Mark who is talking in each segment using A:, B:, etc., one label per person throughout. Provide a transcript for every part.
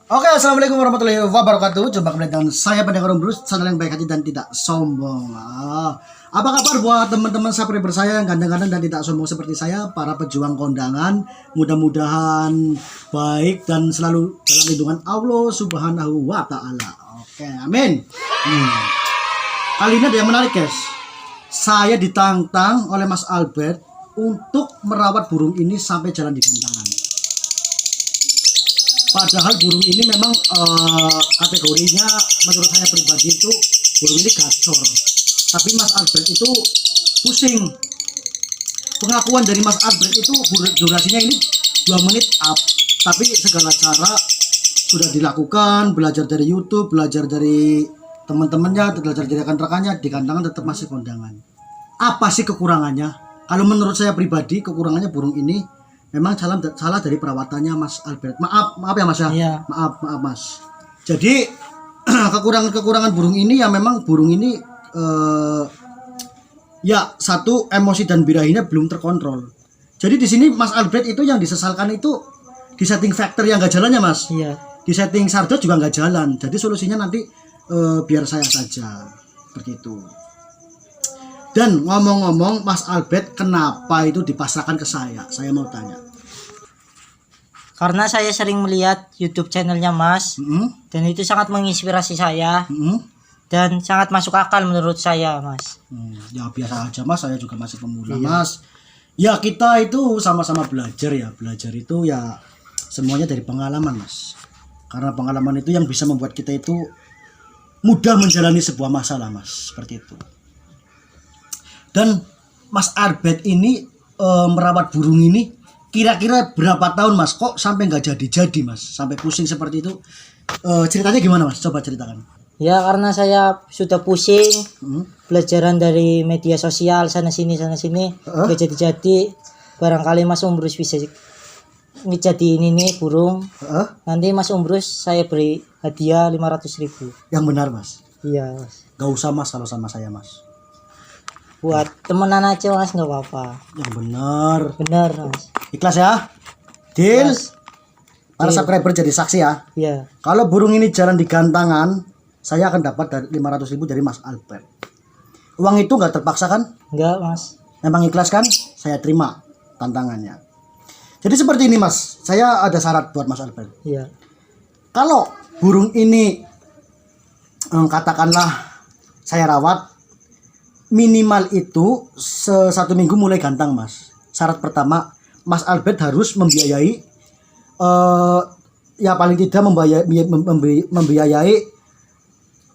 A: Oke, assalamualaikum warahmatullahi wabarakatuh. Jumpa kembali dengan saya Pendekar Bruce, channel yang baik hati dan tidak sombong. Apa kabar buat teman-teman subscriber saya yang ganteng-ganteng dan tidak sombong seperti saya, para pejuang kondangan? Mudah-mudahan baik dan selalu dalam lindungan Allah Subhanahu wa Ta'ala. Oke, amin. Kali ini ada yang menarik, guys. Saya ditantang oleh Mas Albert untuk merawat burung ini sampai jalan di gantangan. Padahal burung ini memang kategorinya menurut saya pribadi itu burung ini gacor. Tapi Mas Albert itu pusing. Pengakuan dari Mas Albert itu durasinya ini 2 menit up. Tapi segala cara sudah dilakukan, belajar dari YouTube, belajar dari teman-temannya, belajar dari rekan-rekannya, di kandangan tetap masih kondangan. Apa sih kekurangannya? Kalau menurut saya pribadi, kekurangannya burung ini memang salah dari perawatannya Mas Albert. Maaf ya Mas ya.
B: Iya.
A: Maaf Mas. Jadi kekurangan burung ini ya memang burung ini ya satu, emosi dan birahinya belum terkontrol. Jadi di sini Mas Albert itu yang disesalkan itu di setting factor yang gak jalannya Mas.
B: Iya.
A: Di setting sardot juga nggak jalan. Jadi solusinya nanti biar saya saja seperti itu. Dan ngomong-ngomong, Mas Albert kenapa itu dipasrahkan ke saya? Saya mau tanya.
B: Karena saya sering melihat YouTube channelnya Mas, dan itu sangat menginspirasi saya, dan sangat masuk akal menurut saya, Mas.
A: Ya biasa aja Mas, saya juga masih pemula Mas. Ya kita itu sama-sama belajar ya. Belajar itu ya semuanya dari pengalaman Mas. Karena pengalaman itu yang bisa membuat kita itu mudah menjalani sebuah masalah Mas. Seperti itu. Dan Mas Albert ini merawat burung ini kira-kira berapa tahun Mas? Kok sampai nggak jadi-jadi Mas? Sampai pusing seperti itu. Ceritanya gimana Mas? Coba ceritakan.
B: Ya karena saya sudah pusing, pelajaran dari media sosial sana sini nggak jadi-jadi. Barangkali Mas Umbrus bisa ngejadiin ini burung. Nanti Mas Umbrus saya beri hadiah 500.000.
A: Yang benar Mas.
B: Iya Mas.
A: Gak usah Mas kalau sama saya Mas.
B: Buat temenan aja Mas, nggak apa-apa.
A: Yang benar.
B: Benar Mas.
A: Ikhlas ya. Deal.
B: Mas.
A: Para
B: Deal.
A: subscriber jadi saksi ya.
B: Iya.
A: Kalau burung ini jalan di gantangan, saya akan dapat 500.000 dari Mas Albert. Uang itu nggak terpaksa kan?
B: Enggak Mas.
A: Memang ikhlas kan? Saya terima tantangannya. Jadi seperti ini Mas. Saya ada syarat buat Mas Albert.
B: Iya.
A: Kalau burung ini katakanlah saya rawat, minimal itu 1 minggu mulai gantang Mas. Syarat pertama, Mas Albert harus membiayai ya paling tidak membiayai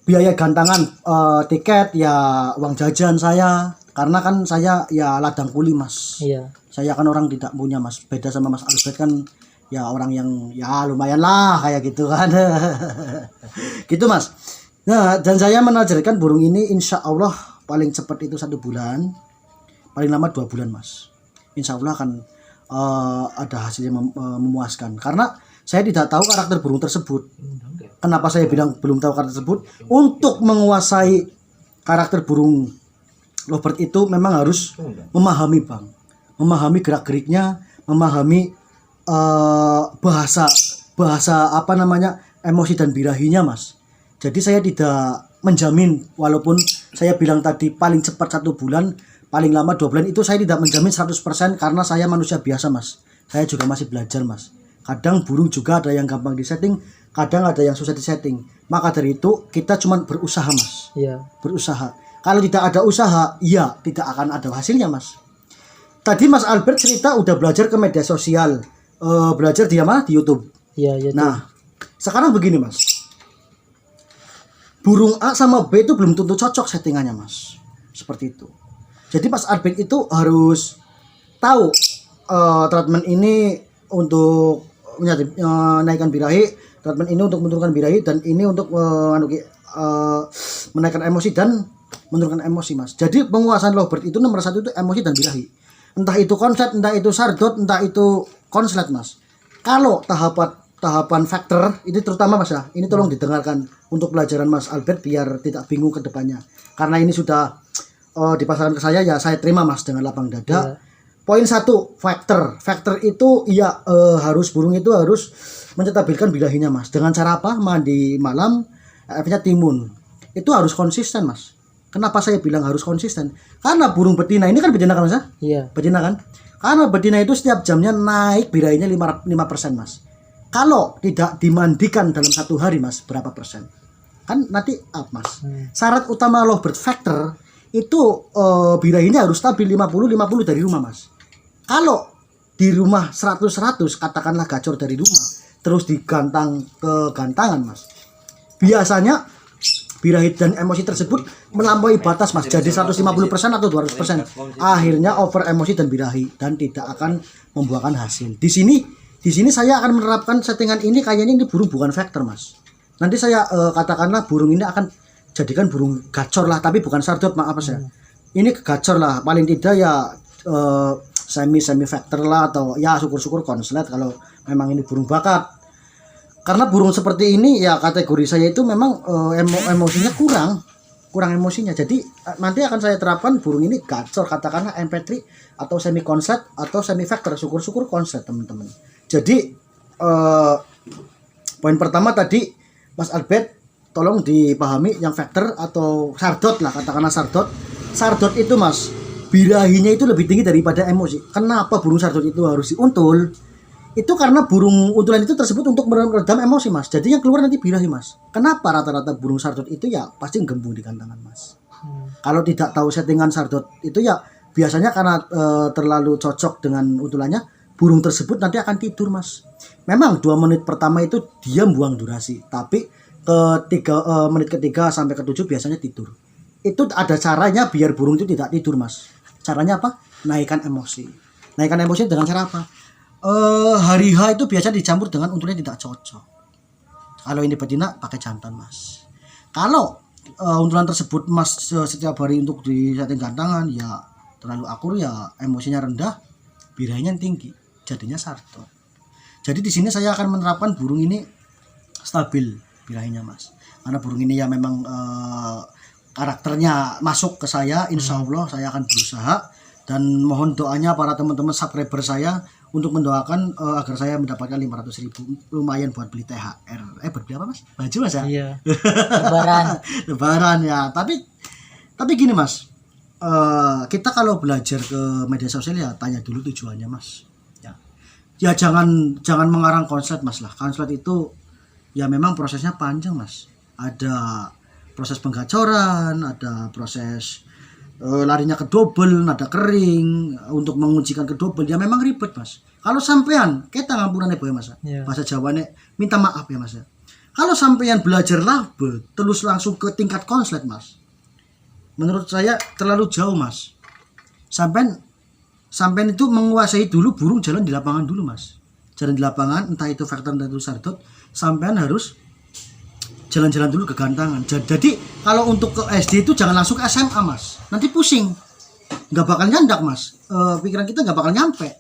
A: biaya gantangan, tiket ya, uang jajan saya, karena kan saya ya ladang kuli Mas.
B: Iya.
A: Saya kan orang tidak punya Mas, beda sama Mas Albert kan ya orang yang ya lumayan lah kayak gitu kan. Gitu Mas. Nah, dan saya menajarkan burung ini insya Allah paling cepat itu 1 bulan, paling lama 2 bulan Mas. Insya Allah akan ada hasil yang memuaskan. Karena saya tidak tahu karakter burung tersebut. Kenapa saya bilang belum tahu karakter tersebut? Untuk menguasai karakter burung lovebird itu memang harus memahami Bang, memahami gerak-geriknya, memahami bahasa apa namanya, emosi dan birahinya Mas. Jadi saya tidak menjamin, walaupun saya bilang tadi paling cepat 1 bulan, paling lama 2 bulan, itu saya tidak menjamin 100% karena saya manusia biasa Mas. Saya juga masih belajar Mas. Kadang burung juga ada yang gampang disetting, kadang ada yang susah disetting. Maka dari itu kita cuma berusaha Mas.
B: Iya.
A: Berusaha. Kalau tidak ada usaha, ya tidak akan ada hasilnya Mas. Tadi Mas Albert cerita udah belajar ke media sosial, belajar di mana? Di YouTube.
B: Iya.
A: Nah, sekarang begini Mas. Burung A sama B itu belum tentu cocok settingannya Mas. Seperti itu. Jadi Mas Albert itu harus tahu treatment ini untuk menaikkan birahi, treatment ini untuk menurunkan birahi, dan ini untuk menaikkan emosi dan menurunkan emosi Mas. Jadi penguasaan lovebird itu nomor 1 itu emosi dan birahi. Entah itu konslet, entah itu sardot, entah itu konslet Mas. Kalau tahapan factor itu terutama Mas ya, ini tolong didengarkan untuk pelajaran Mas Albert biar tidak bingung ke depannya. Karena ini sudah dipasarkan ke saya, ya saya terima Mas dengan lapang dada. Poin 1, factor itu ya harus burung itu harus menstabilkan birahinya mas. Dengan cara apa? Mandi malam, efeknya timun. Itu harus konsisten mas. Kenapa saya bilang harus konsisten? Karena burung betina ini kan betina kan mas?
B: Iya.
A: Betina kan? Karena betina itu setiap jamnya naik birahinya 5% mas. Kalau tidak dimandikan dalam 1 hari mas, berapa persen? Kan nanti up mas. Syarat utama lovebird factor itu birahinya harus stabil 50-50 dari rumah mas. Kalau di rumah 100-100 katakanlah gacor dari rumah terus digantang ke gantangan mas, biasanya birahi dan emosi tersebut melampaui batas mas, jadi 150% atau 200%, akhirnya over emosi dan birahi dan tidak akan membuahkan hasil. Di sini saya akan menerapkan settingan ini, kayaknya ini burung bukan factor mas. Nanti saya katakanlah burung ini akan jadikan burung gacor lah, tapi bukan sardot, maaf mas ya. Ini gacor lah, paling tidak ya semi factor lah, atau ya syukur-syukur konslet kalau memang ini burung bakat. Karena burung seperti ini ya kategori saya itu memang emosinya kurang emosinya. Jadi nanti akan saya terapkan burung ini gacor, katakanlah MP3 atau semi konslet atau semi factor, syukur-syukur konslet teman-teman. Jadi poin pertama tadi Mas Albert tolong dipahami yang factor atau sardot lah, katakanlah sardot. Sardot itu mas, birahinya itu lebih tinggi daripada emosi. Kenapa burung sardot itu harus diuntul? Itu karena burung untulan itu tersebut untuk meredam emosi mas. Jadi yang keluar nanti birahi mas. Kenapa rata-rata burung sardot itu ya pasti gembung di gantangan mas. Kalau tidak tahu settingan sardot itu ya biasanya karena terlalu cocok dengan untulannya, burung tersebut nanti akan tidur mas. Memang 2 menit pertama itu dia buang durasi, tapi menit ketiga sampai ke-7 biasanya tidur. Itu ada caranya biar burung itu tidak tidur mas. Caranya apa? Naikkan emosi. Naikkan emosi dengan cara apa? Hari H itu biasa dicampur dengan untulan tidak cocok. Kalau ini betina pakai jantan mas. Kalau untulan tersebut mas setiap hari untuk di setting gantangan ya terlalu akur, ya emosinya rendah, birahinya tinggi, jadinya sardot. Jadi di sini saya akan menerapkan burung ini stabil birahinya mas. Karena burung ini ya memang karakternya masuk ke saya, insya Allah saya akan berusaha, dan mohon doanya para teman-teman subscriber saya untuk mendoakan agar saya mendapatkan 500.000, lumayan buat beli THR. Buat beli apa mas? Baju mas ya? Iya. Lebaran ya. Tapi gini mas, kita kalau belajar ke media sosial ya tanya dulu tujuannya mas. Ya jangan mengarang konslet mas lah. Konslet itu ya memang prosesnya panjang mas. Ada proses penggacoran, ada proses larinya ke double, nada kering, untuk mengujikan ke double ya memang ribet mas. Kalau sampean kita ngampurane boy mas, bahasa Jawane minta maaf ya mas. Kalau sampean belajar lovebird terus langsung ke tingkat konslet mas, menurut saya terlalu jauh mas. Sampean itu menguasai dulu burung jalan di lapangan dulu mas. Jalan di lapangan, entah itu factor entah itu sardot, sampean harus jalan-jalan dulu ke gantangan. Jadi kalau untuk ke SD itu jangan langsung ke SMA mas, nanti pusing, nggak bakal nyandak mas. Pikiran kita nggak bakal nyampe.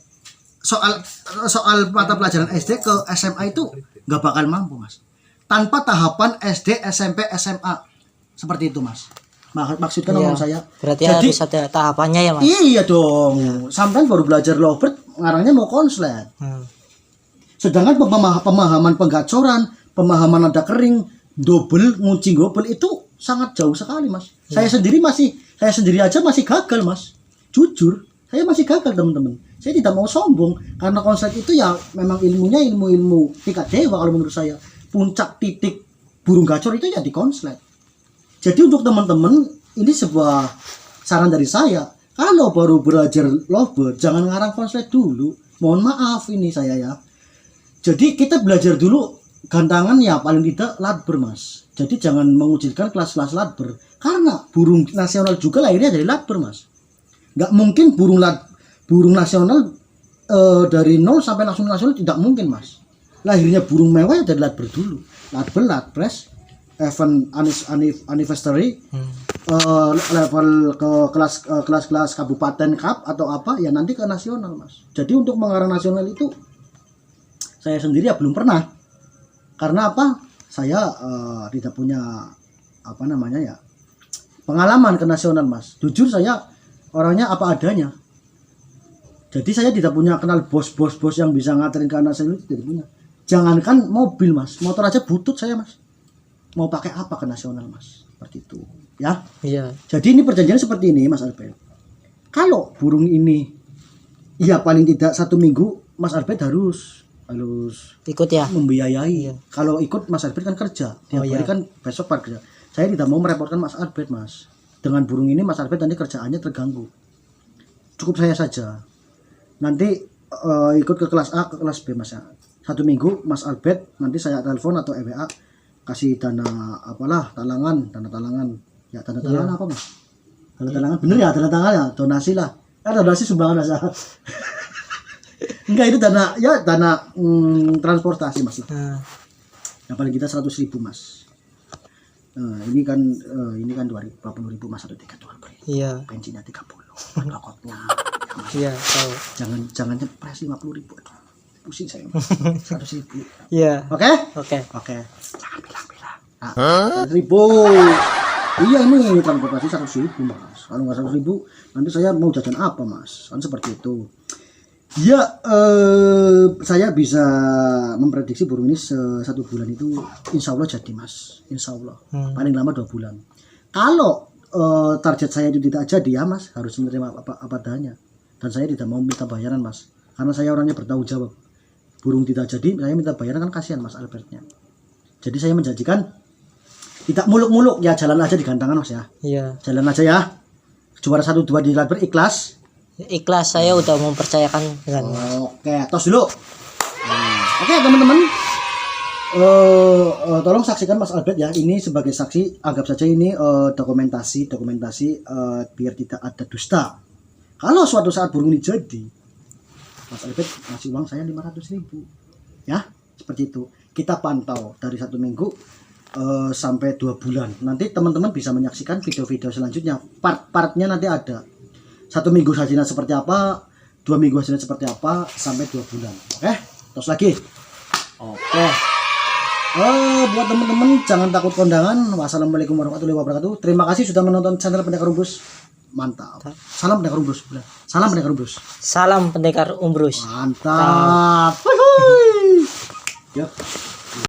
A: Soal mata pelajaran SD ke SMA itu nggak bakal mampu mas, tanpa tahapan SD, SMP, SMA seperti itu mas. Maksudkan ngomong saya.
B: Berarti harus ada tahapannya ya mas.
A: Iya dong. Sampai baru belajar lovebird ngarangnya mau konslet. Sedangkan pemahaman penggacoran, pemahaman nada kering, double, nguncing double itu sangat jauh sekali mas. Saya sendiri aja masih gagal mas. Jujur, saya masih gagal teman-teman. Saya tidak mau sombong karena konslet itu ya memang ilmunya ilmu tingkat dewa kalau menurut saya. Puncak titik burung gacor itu ya di konslet. Jadi untuk teman-teman ini sebuah saran dari saya. Kalau baru belajar lovebird jangan ngarang konslet dulu. Mohon maaf ini saya ya. Jadi kita belajar dulu gantangan ya paling tidak ladber mas. Jadi jangan mengucilkan kelas-kelas ladber. Karena burung nasional juga lahirnya dari ladber mas. Nggak mungkin burung nasional dari 0 sampai langsung nasional, tidak mungkin mas. Lahirnya burung mewah ya dari ladber dulu. Ladber, ladpres, event anniversary, level ke kelas kabupaten cup atau apa ya nanti ke nasional mas. Jadi untuk mengarang nasional itu saya sendiri ya belum pernah. Karena apa? Saya tidak punya pengalaman ke nasional mas. Jujur saya orangnya apa adanya. Jadi saya tidak punya kenal bos yang bisa ngaterin ke nasional, itu tidak punya. Jangankan mobil mas, motor aja butut saya mas. Mau pakai apa ke nasional mas? Seperti itu ya.
B: Iya.
A: Jadi ini perjanjian seperti ini mas Albert. Kalau burung ini ya paling tidak 1 minggu mas Albert harus
B: Ikut ya.
A: membiayai.
B: Iya.
A: Kalau ikut mas Albert kan kerja tiap hari
B: iya.
A: kan besok kerja. Saya tidak mau merepotkan mas Albert mas. Dengan burung ini mas Albert nanti kerjaannya terganggu. Cukup saya saja. Nanti ikut ke kelas A, ke kelas B mas ya. 1 minggu mas Albert nanti saya telepon atau EWA kasih dana apalah dana talangan ya dana talangan apa mas? Dana talangan bener ya, dana talangan ya, donasi lah. Donasi sumbangan mas. Enggak, itu dana transportasi mas. Yang paling kita 100.000 mas. Nah, ini kan 20.000 mas atau 3 tuan beri.
B: Iya.
A: Bensinnya 30, rokoknya.
B: Iya, tahu.
A: Jangan nyepres 50.000. Aduh, pusing saya. 100.000.
B: Iya.
A: Oke?
B: Oke.
A: Jangan bilang-bilang. 100.000. Iya ini transportasi 100.000 mas. Kalau nggak 100.000 nanti saya mau jajan apa mas? Kan seperti itu. Ya saya bisa memprediksi burung ini 1 bulan itu insya Allah jadi mas. Insya Allah. Paling lama 2 bulan. Kalau target saya itu tidak jadi ya mas, harus menerima apa adanya. Dan saya tidak mau minta bayaran mas. Karena saya orangnya bertanggung jawab. Burung tidak jadi, saya minta bayaran kan kasihan mas Albertnya. Jadi saya menjanjikan tidak muluk-muluk ya, jalan aja di gantangan mas ya.
B: Iya.
A: Jalan aja ya. Juara 1-2 di Albert ikhlas.
B: Ikhlas, saya udah mempercayakan dengan
A: Oke, tos dulu. Oke teman-teman. Tolong saksikan mas Albert ya. Ini sebagai saksi, anggap saja ini dokumentasi biar tidak ada dusta. Kalau suatu saat burung ini jadi, mas Albert ngasih uang saya 500.000 ya, seperti itu. Kita pantau dari 1 minggu sampai 2 bulan. Nanti teman-teman bisa menyaksikan video-video selanjutnya. Part-partnya nanti ada. 1 minggu hasilnya seperti apa, 2 minggu hasilnya seperti apa, sampai 2 bulan. Oke, terus lagi. Oke. Buat teman-teman jangan takut kondangan. Wassalamualaikum warahmatullahi wabarakatuh. Terima kasih sudah menonton channel Pendekar Umbrus. Mantap. Salam Pendekar Umbrus. Salam Pendekar Umbrus.
B: Salam Pendekar Umbrus.
A: Mantap. Yuk.